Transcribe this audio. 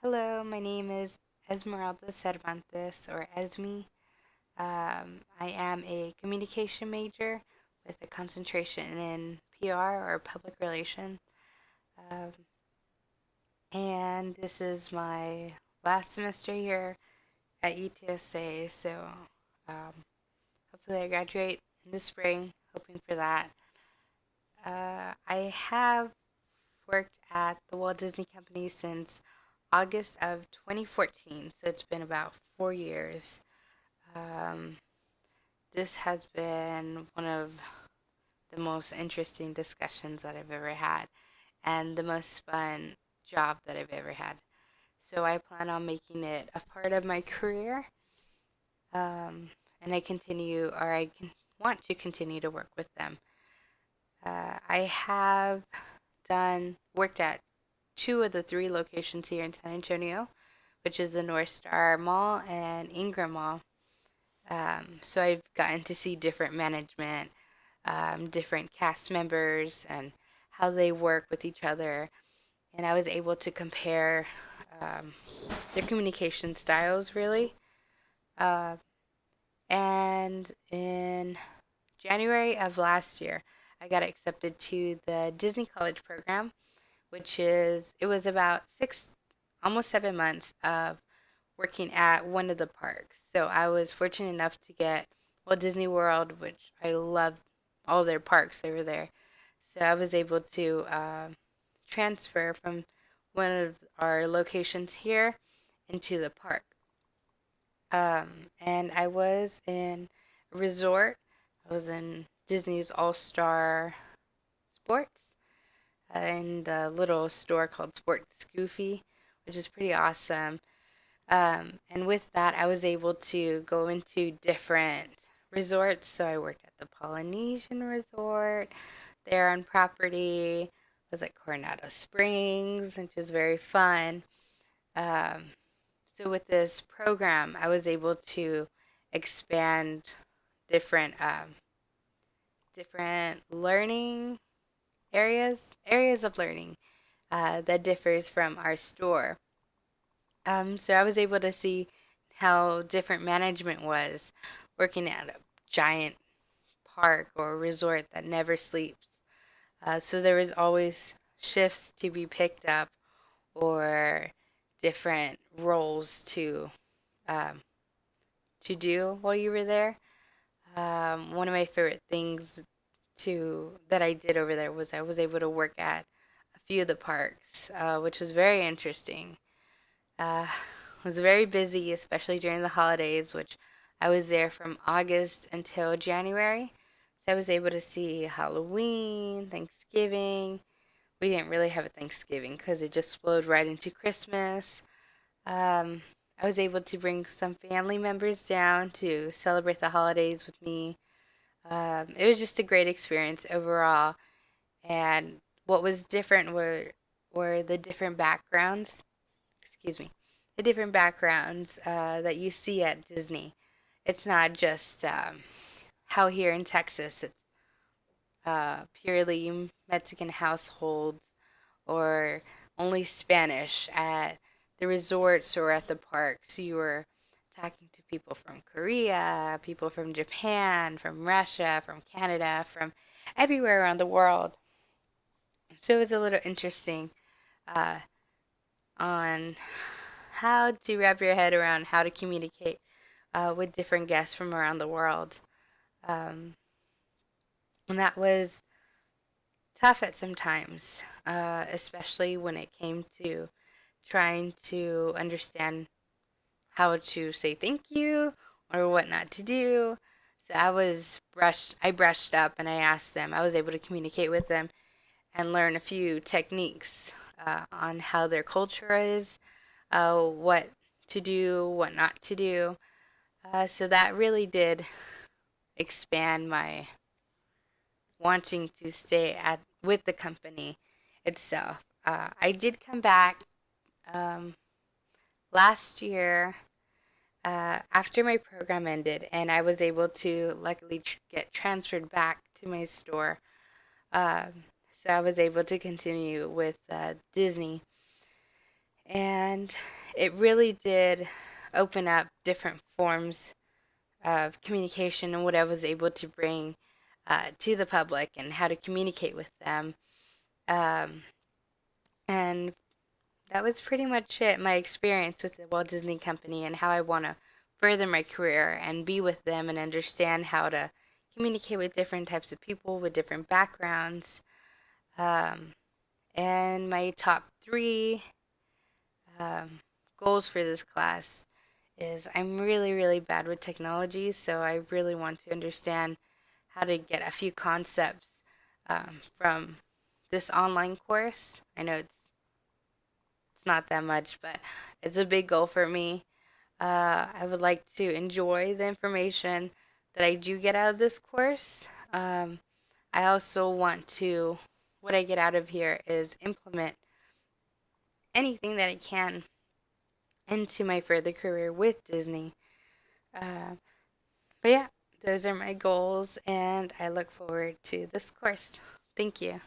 Hello, my name is Esmeralda Cervantes, or Esme. I am a communication major with a concentration in PR or public relations. Um, and this is my last semester here at UTSA, so um, hopefully I graduate in the spring, hoping for that. I have worked at the Walt Disney Company since August of 2014, so it's been about 4 years. Um, this has been one of the most interesting discussions that I've ever had and the most fun job that I've ever had. So I plan on making it a part of my career, and I can want to continue to work with them. I have worked at two of the three locations here in San Antonio, which is the North Star Mall and Ingram Mall. So I've gotten to see different management, different cast members, and how they work with each other. And I was able to compare um, their communication styles, really. Uh, and in January of last year, I got accepted to the Disney College program, it was about almost 7 months of working at one of the parks. So I was fortunate enough to get Disney World, which I love all their parks over there. So I was able to transfer from one of our locations here into the park. And I was in a resort. I was in Disney's All Star Sports in the little store called Sports Goofy, which is pretty awesome. And with that, I was able to go into different resorts. So I worked at the Polynesian Resort there on property. I was at Coronado Springs, which was very fun. Um, so with this program, I was able to expand different different learning areas of learning that differs from our store. So I was able to see how different management was working at a giant park or resort that never sleeps. So there was always shifts to be picked up or different roles um, to do while you were there. One of my favorite things to that I did over there was I was able to work at a few of the parks, which was very interesting. Was very busy, especially during the holidays, which I was there from August until January. So I was able to see Halloween, Thanksgiving. We didn't really have a Thanksgiving because it just flowed right into Christmas. Um, I was able to bring some family members down to celebrate the holidays with me. It was just a great experience overall. And what was different were the different backgrounds, excuse me, the different backgrounds that you see at Disney. It's not just how here in Texas it's purely Mexican households or only Spanish at the resorts or at the parks. You were talking to people from Korea, people from Japan, from Russia, from Canada, from everywhere around the world. So it was a little interesting uh, on how to wrap your head around how to communicate with different guests from around the world. Um, and that was tough at some times, especially when it came to trying to understand how to say thank you or what not to do. So I brushed up and I asked them. I was able to communicate with them and learn a few techniques on how their culture is, what to do, what not to do. So that really did expand my wanting to stay at with the company itself. I did come back um, last year after my program ended, and I was able to luckily get transferred back to my store. Um, so I was able to continue with Disney, And it really did open up different forms of communication and what I was able to bring to the public and how to communicate with them. Um, and that was pretty much it, my experience with the Walt Disney Company and how I want to further my career and be with them and understand how to communicate with different types of people with different backgrounds. Um, and my top three um, goals for this class is I'm really, really bad with technology, so I really want to understand how to get a few concepts from this online course. I know it's not that much, but it's a big goal for me. I would like to enjoy the information that I do get out of this course. I also want to, what I get out of here is implement anything that I can into my further career with Disney. Uh, but yeah, those are my goals, and I look forward to this course. Thank you.